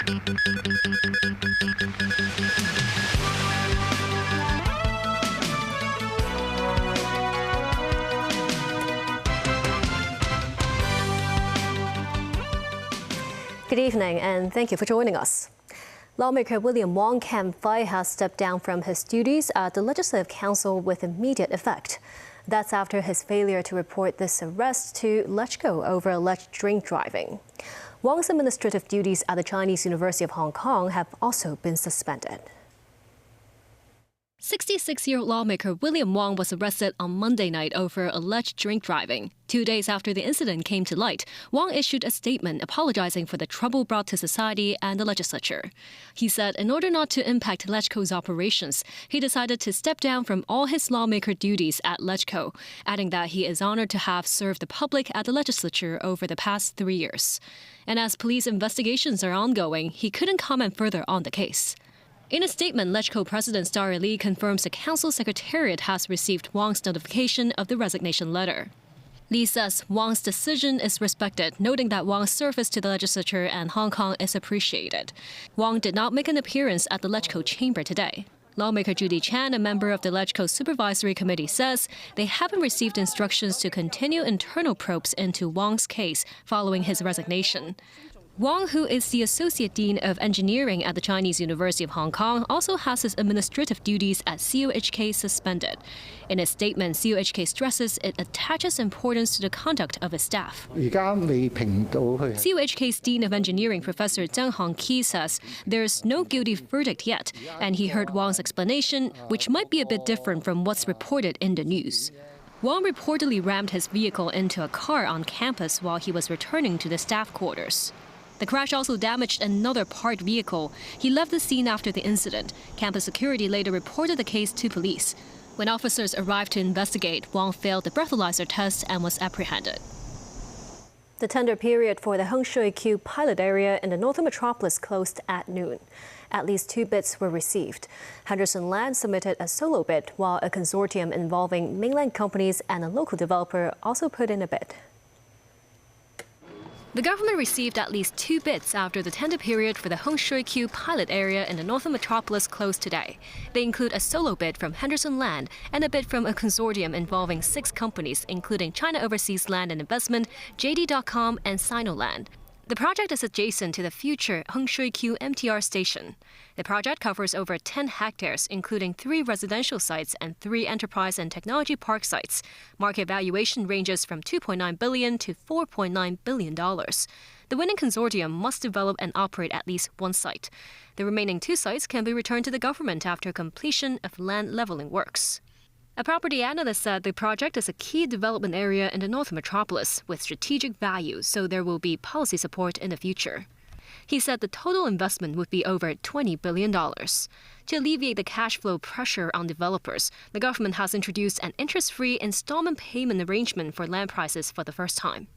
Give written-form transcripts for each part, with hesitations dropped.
Good evening, and thank you for joining us. Lawmaker William Wong Kam-fai has stepped down from his duties at the Legislative Council with immediate effect. That's after his failure to report this arrest to LegCo over alleged drink driving. Wong's administrative duties at the Chinese University of Hong Kong have also been suspended. 66-year-old lawmaker William Wong was arrested on Monday night over alleged drink driving. 2 days after the incident came to light, Wong issued a statement apologizing for the trouble brought to society and the legislature. He said in order not to impact LegCo's operations, he decided to step down from all his lawmaker duties at LegCo, adding that he is honored to have served the public at the legislature over the past 3 years. And as police investigations are ongoing, he couldn't comment further on the case. In a statement, LegCo President Starry Lee confirms the Council Secretariat has received Wong's notification of the resignation letter. Lee says Wong's decision is respected, noting that Wong's service to the legislature and Hong Kong is appreciated. Wong did not make an appearance at the LegCo chamber today. Lawmaker Judy Chan, a member of the LegCo Supervisory Committee, says they haven't received instructions to continue internal probes into Wong's case following his resignation. Wong, who is the Associate Dean of Engineering at the Chinese University of Hong Kong, also has his administrative duties at CUHK suspended. In a statement, CUHK stresses it attaches importance to the conduct of its staff. CUHK's Dean of Engineering, Professor Zhang Hongqi, says there's no guilty verdict yet, and he heard Wong's explanation, which might be a bit different from what's reported in the news. Wong reportedly rammed his vehicle into a car on campus while he was returning to the staff quarters. The crash also damaged another parked vehicle. He left the scene after the incident. Campus security later reported the case to police. When officers arrived to investigate, Wong failed the breathalyzer test and was apprehended. The tender period for the Hung Shui Kiu pilot area in the northern metropolis closed at noon. At least 2 bids were received. Henderson Land submitted a solo bid, while a consortium involving mainland companies and a local developer also put in a bid. The government received at least 2 bids after the tender period for the Hung Shui Kiu pilot area in the northern metropolis closed today. They include a solo bid from Henderson Land and a bid from a consortium involving 6 companies, including China Overseas Land and Investment, JD.com, and Sinoland. The project is adjacent to the future Hung Shui Kiu MTR station. The project covers over 10 hectares, including 3 residential sites and 3 enterprise and technology park sites. Market valuation ranges from $2.9 billion to $4.9 billion. The winning consortium must develop and operate at least 1 site. The remaining 2 sites can be returned to the government after completion of land leveling works. A property analyst said the project is a key development area in the northern metropolis with strategic value, so there will be policy support in the future. He said the total investment would be over $20 billion. To alleviate the cash flow pressure on developers, the government has introduced an interest-free installment payment arrangement for land prices for the first time.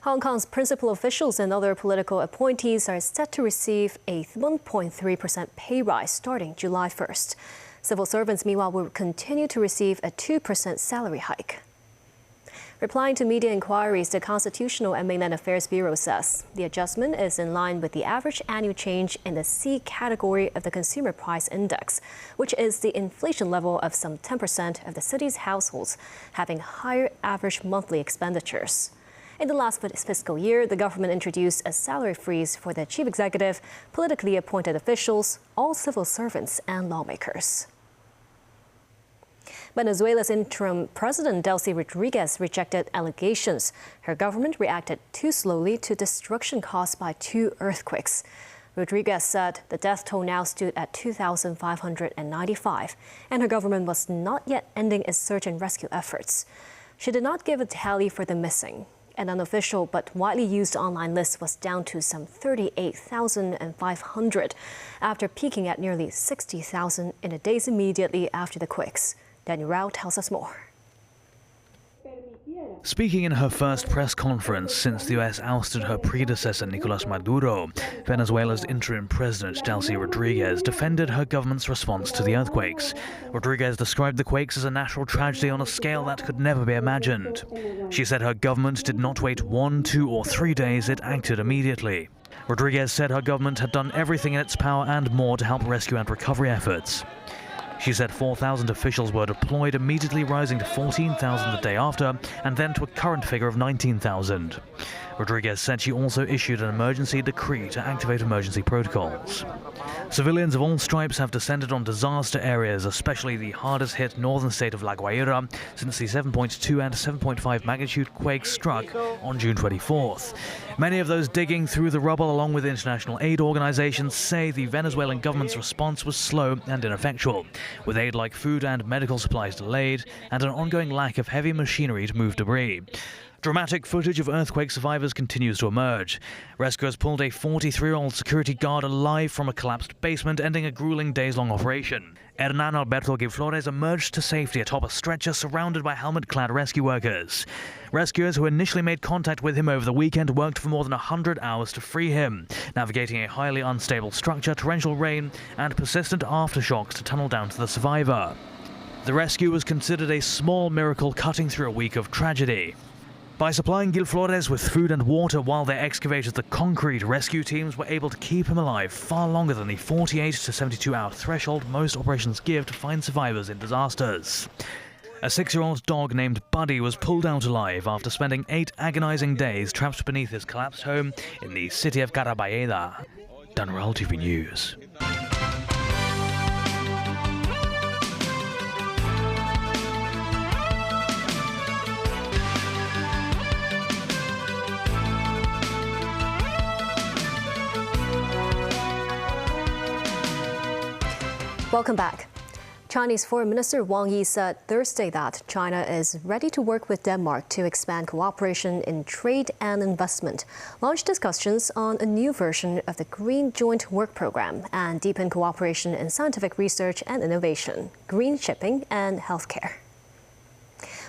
Hong Kong's principal officials and other political appointees are set to receive a 1.3% pay rise starting July 1st. Civil servants, meanwhile, will continue to receive a 2% salary hike. Replying to media inquiries, the Constitutional and Mainland Affairs Bureau says the adjustment is in line with the average annual change in the C category of the Consumer Price Index, which is the inflation level of some 10% of the city's households having higher average monthly expenditures. In the last fiscal year, the government introduced a salary freeze for the chief executive, politically appointed officials, all civil servants, and lawmakers. Venezuela's interim president, Delcy Rodriguez, rejected allegations her government reacted too slowly to destruction caused by 2 earthquakes. Rodriguez said the death toll now stood at 2,595, and her government was not yet ending its search and rescue efforts. She did not give a tally for the missing. An unofficial but widely used online list was down to some 38,500 after peaking at nearly 60,000 in the days immediately after the quakes. Daniel Rao tells us more. Speaking in her first press conference since the U.S. ousted her predecessor Nicolás Maduro, Venezuela's interim president Delcy Rodriguez defended her government's response to the earthquakes. Rodriguez described the quakes as a natural tragedy on a scale that could never be imagined. She said her government did not wait 1, 2, or 3 days, it acted immediately. Rodriguez said her government had done everything in its power and more to help rescue and recovery efforts. She said 4,000 officials were deployed, immediately rising to 14,000 the day after, and then to a current figure of 19,000. Rodriguez said she also issued an emergency decree to activate emergency protocols. Civilians of all stripes have descended on disaster areas, especially the hardest-hit northern state of La Guaira, since the 7.2 and 7.5 magnitude quakes struck on June 24th. Many of those digging through the rubble, along with international aid organizations, say the Venezuelan government's response was slow and ineffectual, with aid like food and medical supplies delayed, and an ongoing lack of heavy machinery to move debris. Dramatic footage of earthquake survivors continues to emerge. Rescuers pulled a 43-year-old security guard alive from a collapsed basement, ending a grueling days-long operation. Hernan Alberto Flores emerged to safety atop a stretcher surrounded by helmet-clad rescue workers. Rescuers who initially made contact with him over the weekend worked for more than 100 hours to free him, navigating a highly unstable structure, torrential rain, and persistent aftershocks to tunnel down to the survivor. The rescue was considered a small miracle cutting through a week of tragedy. By supplying Gil Flores with food and water while they excavated the concrete, rescue teams were able to keep him alive far longer than the 48 to 72-hour threshold most operations give to find survivors in disasters. A 6-year-old dog named Buddy was pulled out alive after spending 8 agonizing days trapped beneath his collapsed home in the city of Carabayeda. Danral TV News. Welcome back. Chinese Foreign Minister Wang Yi said Thursday that China is ready to work with Denmark to expand cooperation in trade and investment, launch discussions on a new version of the Green Joint Work Program, and deepen cooperation in scientific research and innovation, green shipping, and healthcare.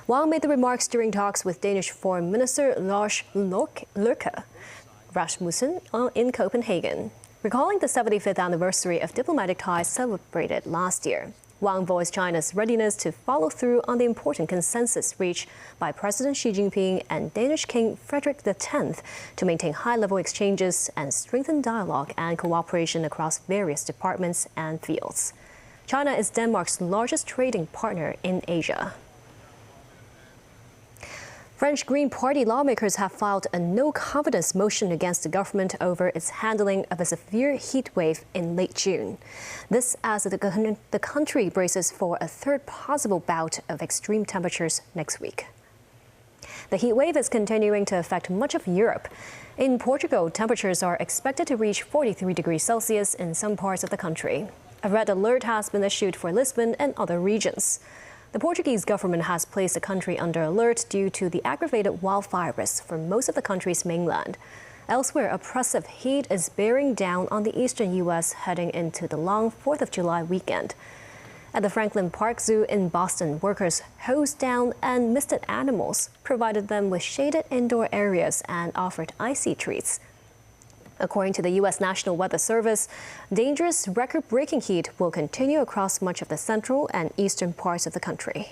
Wang made the remarks during talks with Danish Foreign Minister Lars Løkke Rasmussen in Copenhagen, recalling the 75th anniversary of diplomatic ties celebrated last year. Wang voiced China's readiness to follow through on the important consensus reached by President Xi Jinping and Danish King Frederik X to maintain high-level exchanges and strengthen dialogue and cooperation across various departments and fields. China is Denmark's largest trading partner in Asia. French Green Party lawmakers have filed a no-confidence motion against the government over its handling of a severe heat wave in late June. This as the country braces for a third possible bout of extreme temperatures next week. The heat wave is continuing to affect much of Europe. In Portugal, temperatures are expected to reach 43 degrees Celsius in some parts of the country. A red alert has been issued for Lisbon and other regions. The Portuguese government has placed the country under alert due to the aggravated wildfire risks for most of the country's mainland. Elsewhere, oppressive heat is bearing down on the eastern U.S. heading into the long 4th of July weekend. At the Franklin Park Zoo in Boston, workers hosed down and misted animals, provided them with shaded indoor areas, and offered icy treats. According to the U.S. National Weather Service, dangerous record-breaking heat will continue across much of the central and eastern parts of the country.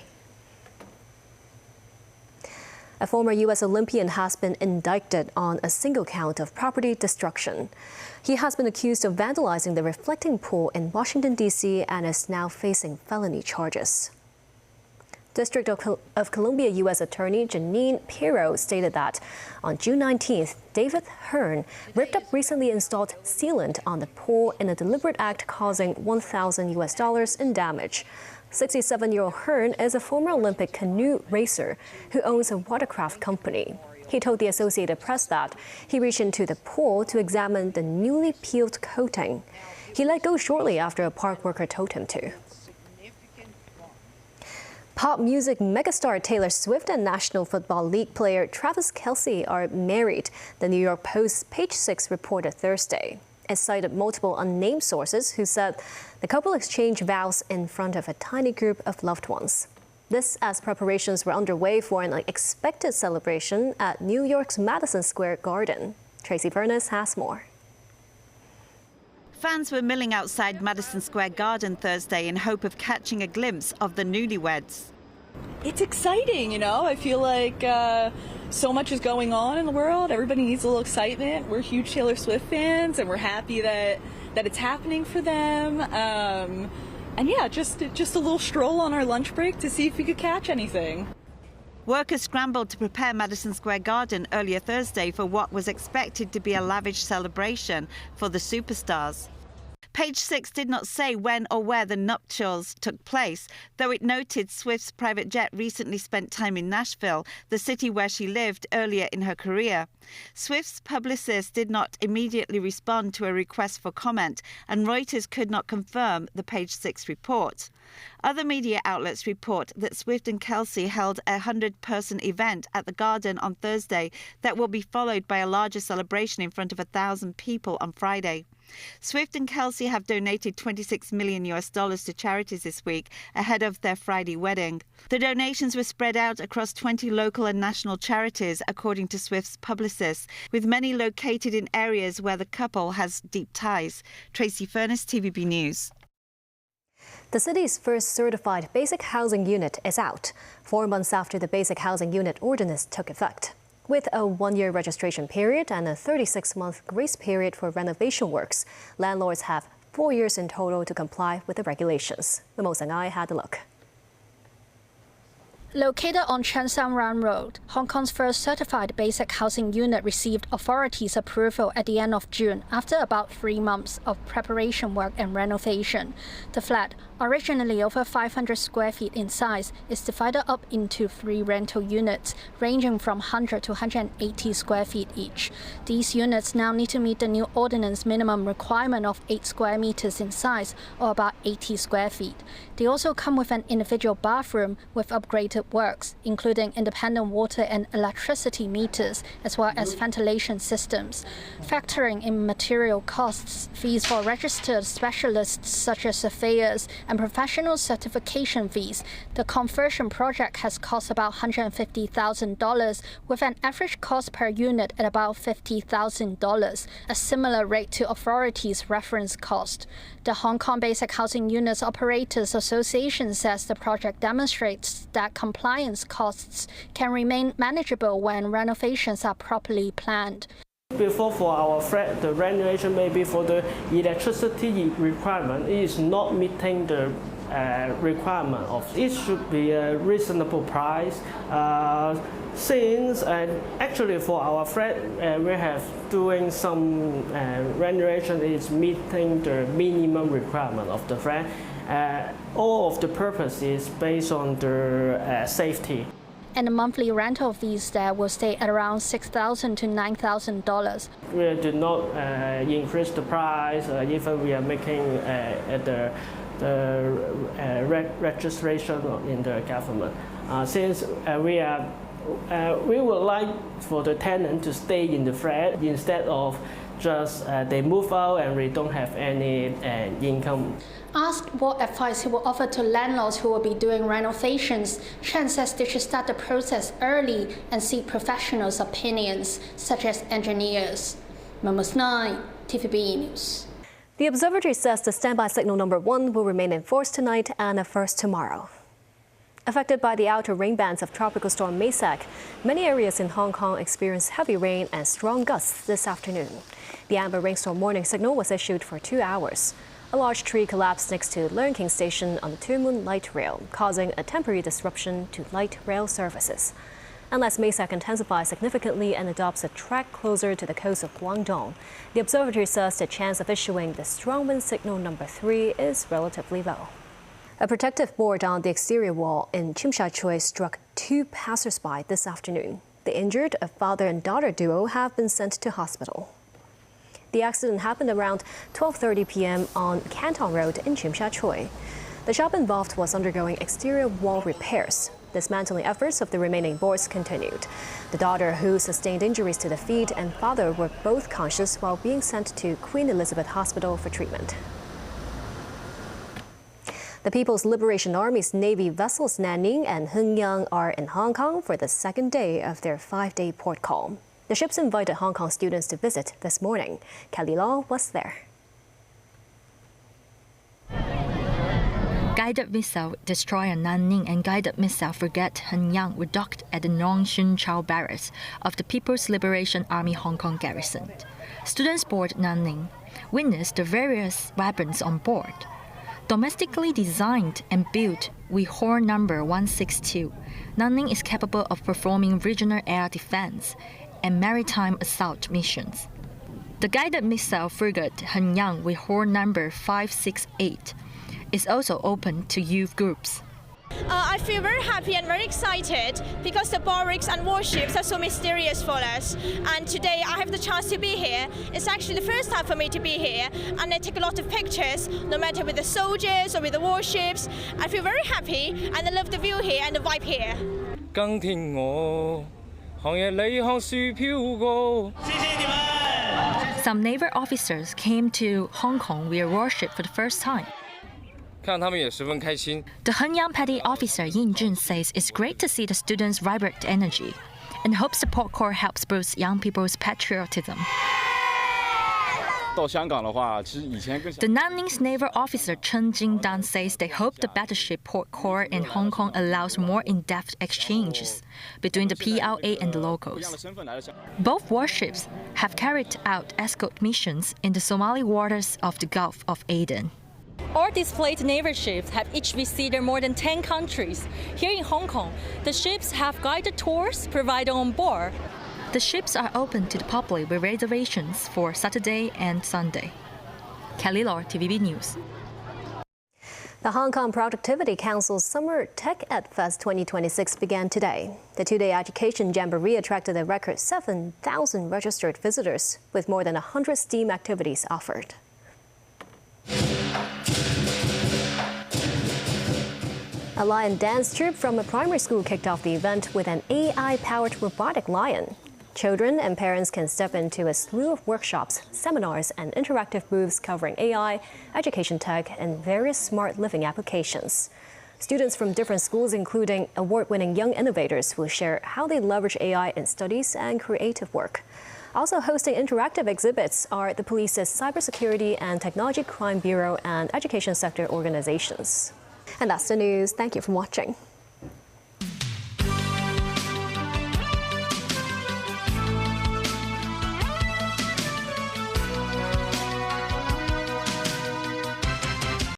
A former U.S. Olympian has been indicted on a single count of property destruction. He has been accused of vandalizing the reflecting pool in Washington, D.C. and is now facing felony charges. District of Columbia U.S. Attorney Janine Pirro stated that on June 19th, David Hearn ripped up recently installed sealant on the pool in a deliberate act causing $1,000 in damage. 67-year-old Hearn is a former Olympic canoe racer who owns a watercraft company. He told the Associated Press that he reached into the pool to examine the newly peeled coating. He let go shortly after a park worker told him to. Pop music megastar Taylor Swift and National Football League player Travis Kelce are married, the New York Post's Page 6 reported Thursday. It cited multiple unnamed sources who said the couple exchanged vows in front of a tiny group of loved ones. This as preparations were underway for an unexpected celebration at New York's Madison Square Garden. Tracy Furness has more. Fans were milling outside Madison Square Garden Thursday in hope of catching a glimpse of the newlyweds. It's exciting, you know. I feel like so much is going on in the world. Everybody needs a little excitement. We're huge Taylor Swift fans, and we're happy that it's happening for them. And yeah, just a little stroll on our lunch break to see if we could catch anything. Workers scrambled to prepare Madison Square Garden earlier Thursday for what was expected to be a lavish celebration for the superstars. Page Six did not say when or where the nuptials took place, though it noted Swift's private jet recently spent time in Nashville, the city where she lived earlier in her career. Swift's publicist did not immediately respond to a request for comment, and Reuters could not confirm the Page Six report. Other media outlets report that Swift and Kelsey held a 100-person event at the Garden on Thursday that will be followed by a larger celebration in front of 1,000 people on Friday. Swift and Kelsey have donated $26 million to charities this week ahead of their Friday wedding. The donations were spread out across 20 local and national charities, according to Swift's publicists, with many located in areas where the couple has deep ties. Tracy Furness, TVB News. The city's first certified basic housing unit is out, 4 months after the Basic Housing Unit Ordinance took effect. With a 1-year registration period and a 36-month grace period for renovation works, landlords have 4 years in total to comply with the regulations. Memo Sangai had a look. Located on Cheung Sam Wan Road, Hong Kong's first certified basic housing unit received authorities' approval at the end of June after about 3 months of preparation work and renovation. The flat, originally over 500 square feet in size, is divided up into 3 rental units, ranging from 100 to 180 square feet each. These units now need to meet the new ordinance minimum requirement of 8 square meters in size, or about 80 square feet. They also come with an individual bathroom with upgraded works, including independent water and electricity meters, as well as ventilation systems. Factoring in material costs, fees for registered specialists such as surveyors, and professional certification fees, the conversion project has cost about $150,000, with an average cost per unit at about $50,000, a similar rate to authorities' reference cost. The Hong Kong Basic Housing Units Operators Association says the project demonstrates that compliance costs can remain manageable when renovations are properly planned. Before, for our flat, the renovation maybe for the electricity requirement is not meeting the requirement of it should be a reasonable price. Since actually for our flat, we have doing some renovation is meeting the minimum requirement of the flat. All of the purpose is based on the safety. And the monthly rental fees there will stay at around $6,000 to $9,000. We did not increase the price, even we are making the registration in the government. Since we would like for the tenant to stay in the flat instead of just they move out and we don't have any income. Asked what advice he will offer to landlords who will be doing renovations, Chen says they should start the process early and seek professionals' opinions, such as engineers. Memos 9, TVB News. The observatory says the standby signal number 1 will remain in force tonight and at first tomorrow. Affected by the outer rain bands of Tropical Storm Maysak, many areas in Hong Kong experienced heavy rain and strong gusts this afternoon. The amber rainstorm warning signal was issued for 2 hours. A large tree collapsed next to Learn King Station on the Tuen Mun Light Rail, causing a temporary disruption to light rail services. Unless Maysak intensifies significantly and adopts a track closer to the coast of Guangdong, the observatory says the chance of issuing the strong wind signal number 3 is relatively low. A protective board on the exterior wall in Tsim Sha Tsui struck 2 passers-by this afternoon. The injured, a father and daughter duo, have been sent to hospital. The accident happened around 12:30 p.m. on Canton Road in Tsim Sha Tsui. The shop involved was undergoing exterior wall repairs. Dismantling efforts of the remaining boards continued. The daughter, who sustained injuries to the feet, and father were both conscious while being sent to Queen Elizabeth Hospital for treatment. The People's Liberation Army's Navy vessels Nanning and Henyang are in Hong Kong for the second day of their 5-day port call. The ships invited Hong Kong students to visit this morning. Kelly Law was there. Guided missile destroyer Nanning and guided missile frigate Henyang were docked at the Nongshun Chao Barracks of the People's Liberation Army Hong Kong garrison. Students board Nanning witnessed the various weapons on board. Domestically designed and built Weihor No. 162, Nanning is capable of performing regional air defense and maritime assault missions. The guided missile frigate Henyang Weihor No. 568 is also open to youth groups. I feel very happy and very excited because the barracks and warships are so mysterious for us. And today I have the chance to be here. It's actually the first time for me to be here, and I take a lot of pictures, no matter with the soldiers or with the warships. I feel very happy, and I love the view here and the vibe here. Some naval officers came to Hong Kong via warship for the first time. The Henyang Petty Officer Yin Jun says it's great to see the students' vibrant energy and hopes the Port Corps helps boost young people's patriotism. The Nanning's naval officer Chen Jingdan says they hope the battleship Port Corps in Hong Kong allows more in-depth exchanges between the PLA and the locals. Both warships have carried out escort missions in the Somali waters of the Gulf of Aden. All displayed naval ships have each visited more than 10 countries. Here in Hong Kong, the ships have guided tours provided on board. The ships are open to the public with reservations for Saturday and Sunday. Kelly Law, TVB News. The Hong Kong Productivity Council's Summer Tech Ed Fest 2026 began today. The two-day education jamboree attracted a record 7,000 registered visitors, with more than 100 STEAM activities offered. A lion dance troupe from a primary school kicked off the event with an AI-powered robotic lion. Children and parents can step into a slew of workshops, seminars, and interactive booths covering AI, education tech, and various smart living applications. Students from different schools, including award-winning young innovators, will share how they leverage AI in studies and creative work. Also hosting interactive exhibits are the police's Cybersecurity and Technology Crime Bureau and education sector organizations. And that's the news. Thank you for watching.